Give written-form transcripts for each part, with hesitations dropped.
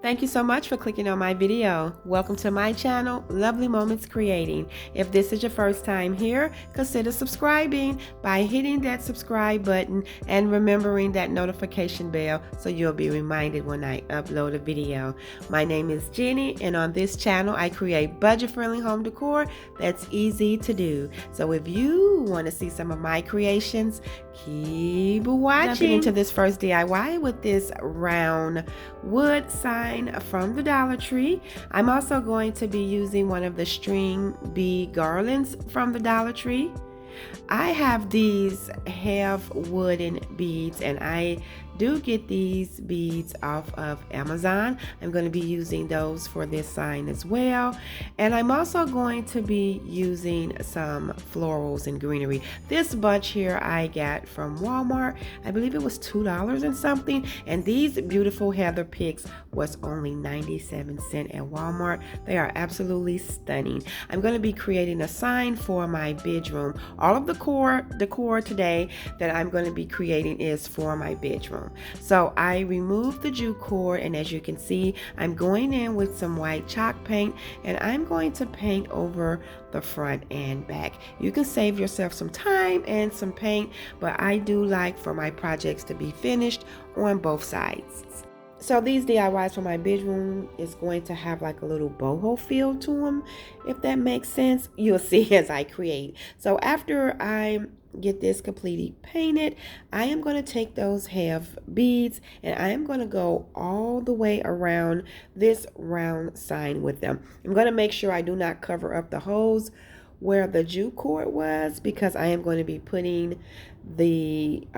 Thank you so much for clicking on my video. Welcome to my channel, Lovely Moments Creating. If this is your first time here, consider subscribing by hitting that subscribe button and remembering that notification bell so you'll be reminded when I upload a video. My name is Jenny, and on this channel I create budget-friendly home decor that's easy to do. So if you want to see some of my creations, keep watching. Jumping into this first DIY with this round wood sign from the Dollar Tree. I'm also going to be using one of the string bead garlands from the Dollar Tree. I have these half wooden beads, and I do get these beads off of Amazon. I'm going to be using those for this sign as well. And I'm also going to be using some florals and greenery. This bunch here I got from Walmart. I believe it was $2 and something. And these beautiful heather picks was only 97 cents at Walmart. They are absolutely stunning. I'm going to be creating a sign for my bedroom. All of the decor today that I'm going to be creating is for my bedroom. So I removed the jute cord, and as you can see, I'm going in with some white chalk paint, and I'm going to paint over the front and back. You can save yourself some time and some paint, but I do like for my projects to be finished on both sides. So these DIYs for my bedroom is going to have like a little boho feel to them, if that makes sense. You'll see as I create. So after I get this completely painted, I am going to take those half beads and I am going to go all the way around this round sign with them. I'm going to make sure I do not cover up the holes where the jute cord was, because I am going to be putting the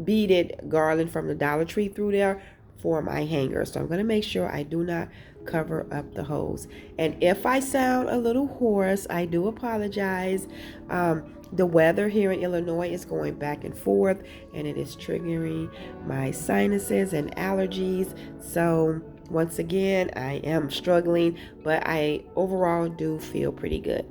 beaded garland from the Dollar Tree through there for my hanger. So I'm going to make sure I do not cover up the holes. And if I sound a little hoarse, I do apologize. The weather here in Illinois is going back and forth, and it is triggering my sinuses and allergies. So once again, I am struggling, but I overall do feel pretty good.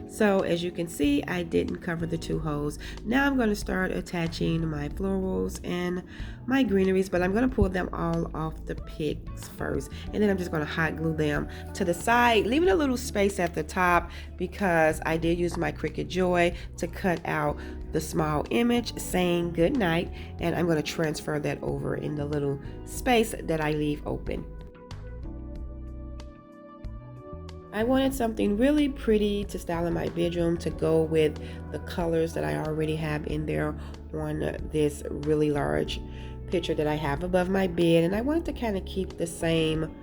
So as you can see, I didn't cover the two holes. Now I'm going to start attaching my florals and my greeneries, but I'm going to pull them all off the picks first, and then I'm just going to hot glue them to the side, leaving a little space at the top because I did use my Cricut Joy to cut out the small image saying good night, and I'm going to transfer that over in the little space that I leave open. I wanted something really pretty to style in my bedroom to go with the colors that I already have in there on this really large picture that I have above my bed, and I wanted to kind of keep the same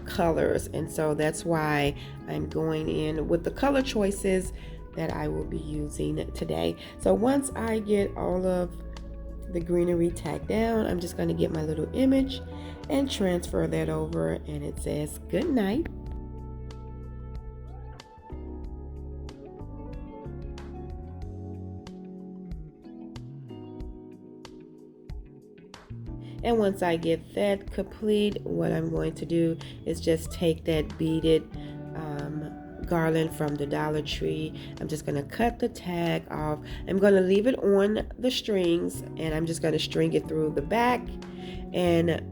colors, and so that's why I'm going in with the color choices that I will be using today. So once I get all of the greenery tacked down, I'm just going to get my little image and transfer that over, and it says good night. And once I get that complete, what I'm going to do is just take that beaded garland from the Dollar Tree. I'm just going to cut the tag off. I'm going to leave it on the strings, and I'm just going to string it through the back and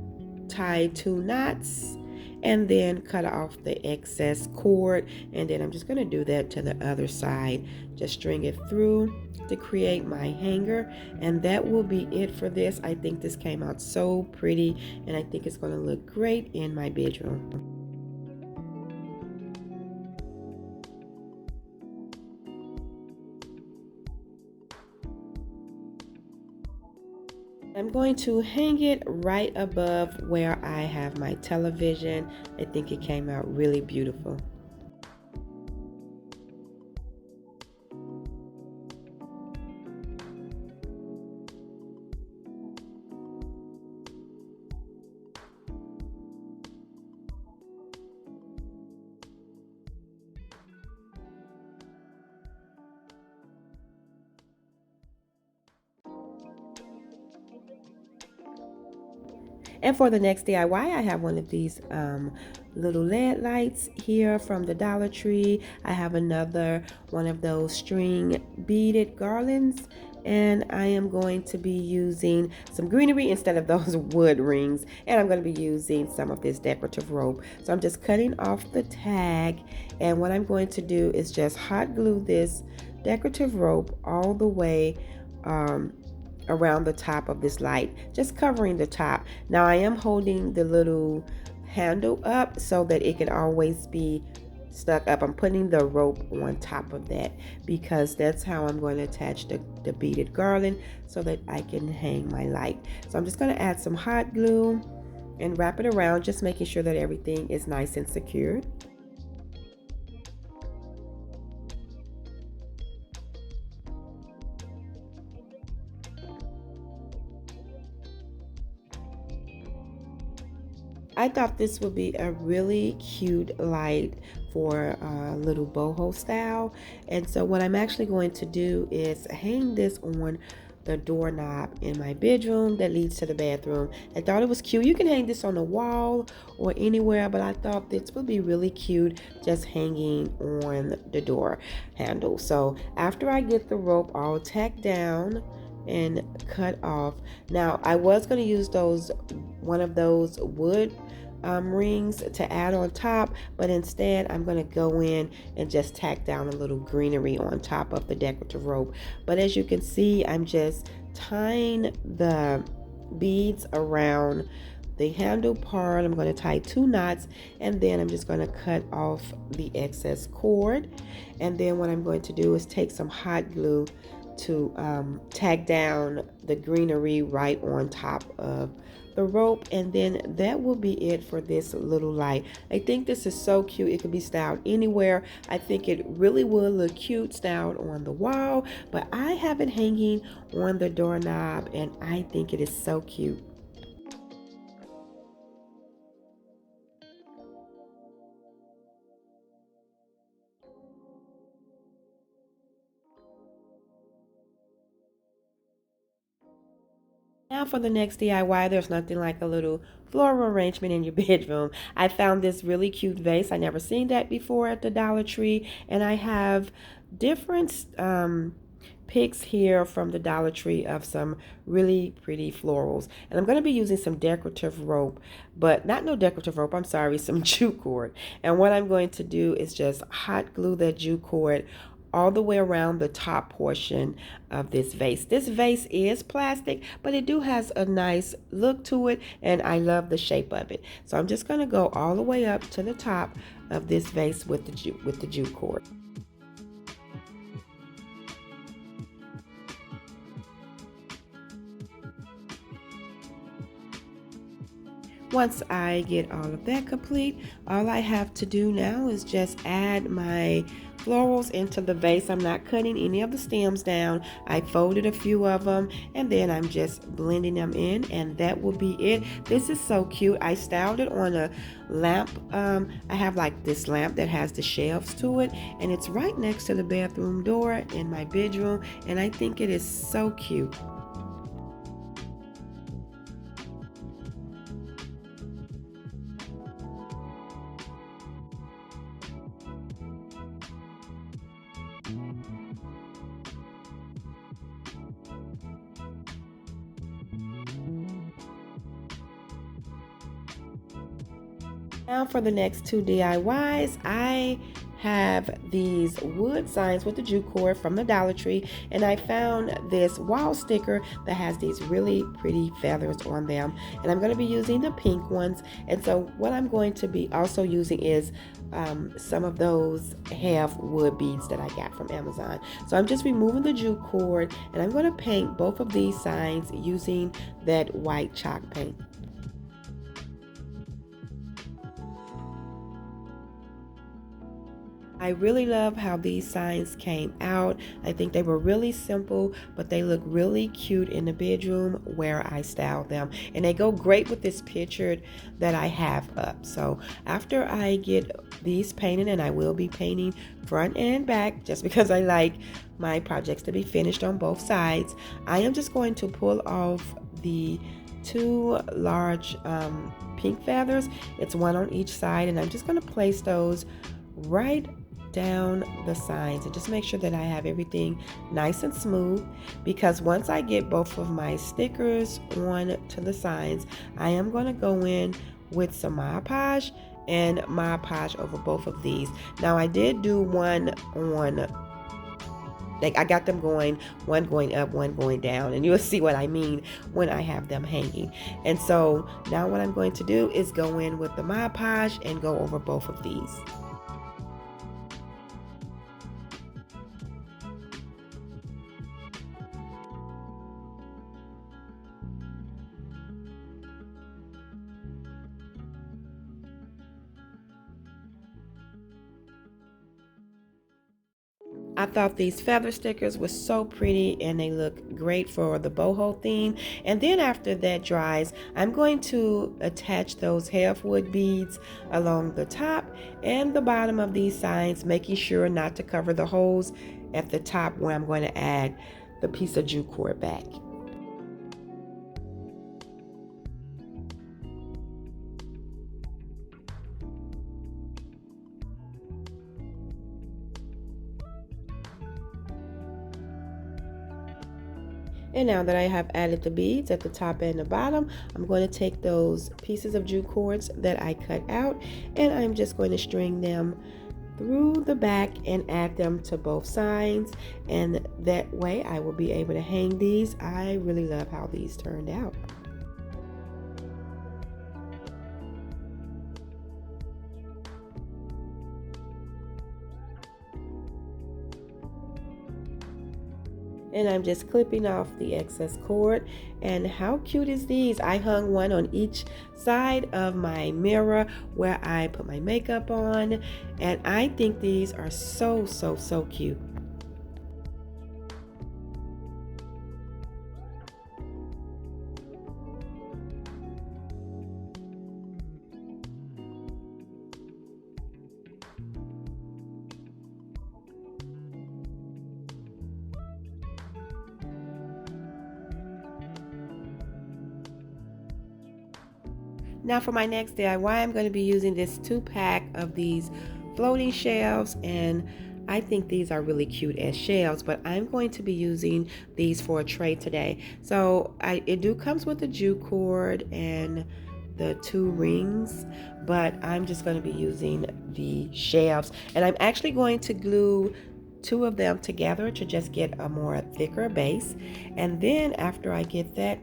tie 2 knots, and then cut off the excess cord, and then I'm just going to do that to the other side. Just string it through to create my hanger, and that will be it for this. I think this came out so pretty, and I think it's going to look great in my bedroom. I'm going to hang it right above where I have my television. I think it came out really beautiful. And for the next DIY, I have one of these little LED lights here from the Dollar Tree. I have another one of those string beaded garlands, and I am going to be using some greenery instead of those wood rings, and I'm going to be using some of this decorative rope. So I'm just cutting off the tag, and what I'm going to do is just hot glue this decorative rope all the way around the top of this light, just covering the top. Now I am holding the little handle up so that it can always be stuck up. I'm putting the rope on top of that because that's how I'm going to attach the beaded garland so that I can hang my light. So I'm just going to add some hot glue and wrap it around, just making sure that everything is nice and secure. I thought this would be a really cute light for a little boho style. And so what I'm actually going to do is hang this on the doorknob in my bedroom that leads to the bathroom. I thought it was cute. You can hang this on the wall or anywhere, but I thought this would be really cute just hanging on the door handle. So after I get the rope all tacked down and cut off, now I was going to use one of those wood rings to add on top, but instead I'm going to go in and just tack down a little greenery on top of the decorative rope. But as you can see, I'm just tying the beads around the handle part. I'm going to tie 2 knots, and then I'm just going to cut off the excess cord. And then what I'm going to do is take some hot glue to tack down the greenery right on top of the rope, and then that will be it for this little light. I think this is so cute. It could be styled anywhere. I think it really would look cute styled on the wall, but I have it hanging on the doorknob, and I think it is so cute. Now for the next DIY, there's nothing like a little floral arrangement in your bedroom. I found this really cute vase. I never seen that before at the Dollar Tree, and I have different pics here from the Dollar Tree of some really pretty florals. And I'm going to be using some decorative rope, but not no decorative rope, I'm sorry, some jute cord. And what I'm going to do is just hot glue that jute cord all the way around the top portion of this vase. This vase is plastic, but it do has a nice look to it, and I love the shape of it. So I'm just going to go all the way up to the top of this vase with the jute cord. Once I get all of that complete, all I have to do now is just add my florals into the vase. I'm not cutting any of the stems down. I folded a few of them, and then I'm just blending them in, and that will be it. This is so cute. I styled it on a lamp. I have like this lamp that has the shelves to it, and it's right next to the bathroom door in my bedroom, and I think it is so cute. Now for the next 2 DIYs, I have these wood signs with the jute cord from the Dollar Tree, and I found this wall sticker that has these really pretty feathers on them, and I'm going to be using the pink ones. And so what I'm going to be also using is some of those half wood beads that I got from Amazon. So I'm just removing the jute cord, and I'm going to paint both of these signs using that white chalk paint. I really love how these signs came out. I think they were really simple, but they look really cute in the bedroom where I styled them. And they go great with this picture that I have up. So after I get these painted, and I will be painting front and back just because I like my projects to be finished on both sides, I am just going to pull off the 2 large pink feathers. It's one on each side, and I'm just going to place those right down the signs and just make sure that I have everything nice and smooth, because once I get both of my stickers on to the signs, I am going to go in with some Mod Podge and Mod Podge over both of these. Now I did do one on, like I got them going, one going up, one going down, and you'll see what I mean when I have them hanging. And so now what I'm going to do is go in with the Mod Podge and go over both of these. I thought these feather stickers were so pretty and they look great for the boho theme. And then after that dries, I'm going to attach those half wood beads along the top and the bottom of these signs, making sure not to cover the holes at the top where I'm going to add the piece of jute cord back. And now that I have added the beads at the top and the bottom, I'm going to take those pieces of jute cords that I cut out and I'm just going to string them through the back and add them to both sides, and that way I will be able to hang these. I really love how these turned out. And I'm just clipping off the excess cord. And how cute is these? I hung one on each side of my mirror where I put my makeup on, and I think these are so cute. Now for my next DIY, I'm going to be using this 2-pack of these floating shelves, and I think these are really cute as shelves, but I'm going to be using these for a tray today. So it do comes with the jute cord and the 2 rings, but I'm just going to be using the shelves, and I'm actually going to glue 2 of them together to just get a more thicker base. And then after I get that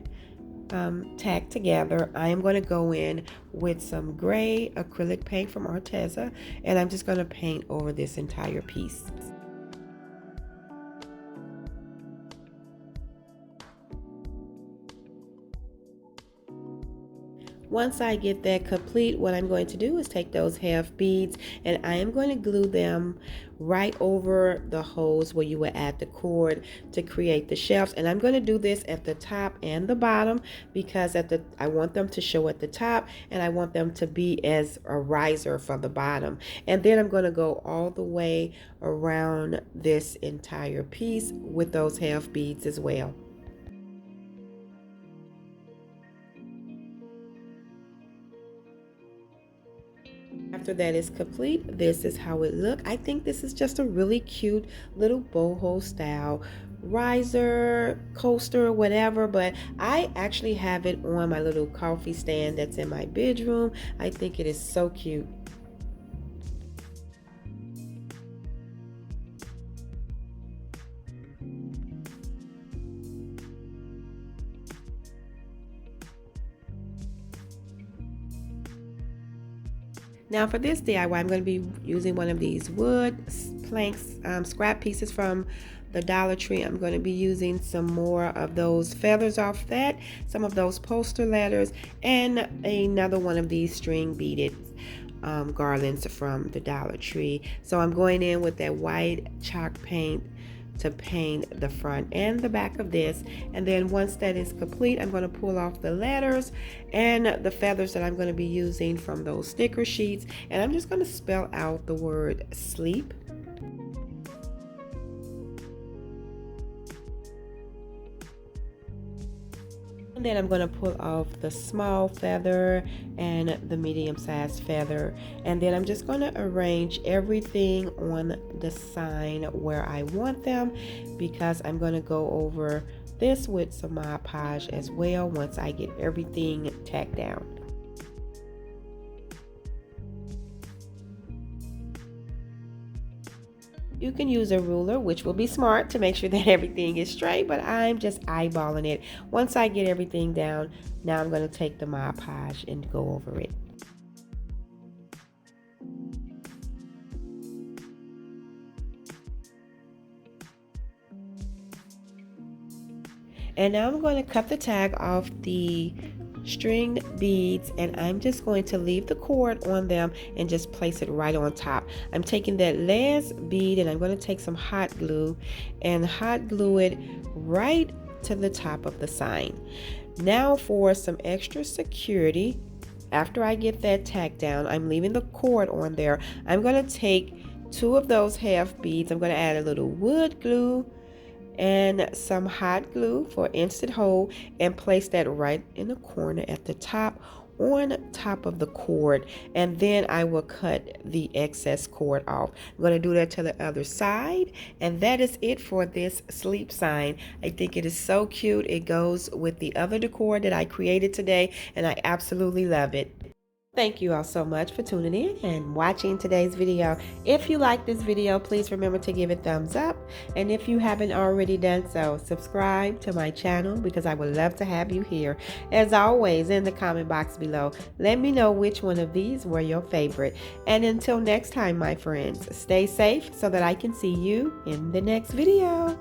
tacked together, I am going to go in with some gray acrylic paint from Arteza, and I'm just going to paint over this entire piece. Once I get that complete, what I'm going to do is take those half beads and I am going to glue them right over the holes where you would add the cord to create the shelves. And I'm going to do this at the top and the bottom, because I want them to show at the top and I want them to be as a riser for the bottom. And then I'm going to go all the way around this entire piece with those half beads as well. After that is complete, this is how it look. I think this is just a really cute little boho style riser, coaster, whatever, but I actually have it on my little coffee stand that's in my bedroom. I think it is so cute. Now for this DIY, I'm going to be using one of these wood planks, scrap pieces from the Dollar Tree. I'm going to be using some more of those feathers off that, some of those poster letters, and another one of these string beaded garlands from the Dollar Tree. So I'm going in with that white chalk paint to paint the front and the back of this, and then once that is complete, I'm going to pull off the letters and the feathers that I'm going to be using from those sticker sheets, and I'm just going to spell out the word sleep. And then I'm going to pull off the small feather and the medium-sized feather. And then I'm just going to arrange everything on the sign where I want them, because I'm going to go over this with some Mod Podge as well once I get everything tacked down. You can use a ruler, which will be smart to make sure that everything is straight, but I'm just eyeballing it. Once I get everything down, now I'm going to take the Mod Podge and go over it. And now I'm going to cut the tag off the stringed beads, and I'm just going to leave the cord on them and just place it right on top. I'm taking that last bead and I'm going to take some hot glue and hot glue it right to the top of the sign. Now for some extra security, after I get that tacked down, I'm leaving the cord on there. I'm going to take 2 of those half beads. I'm going to add a little wood glue and some hot glue for instant hold and place that right in the corner at the top on top of the cord, and then I will cut the excess cord off. I'm going to do that to the other side, and that is it for this sleep sign. I think it is so cute. It goes with the other decor that I created today, and I absolutely love it. Thank you all so much for tuning in and watching today's video. If you like this video, please remember to give it a thumbs up. And if you haven't already done so, subscribe to my channel, because I would love to have you here. As always, in the comment box below, let me know which one of these were your favorite. And until next time, my friends, stay safe so that I can see you in the next video.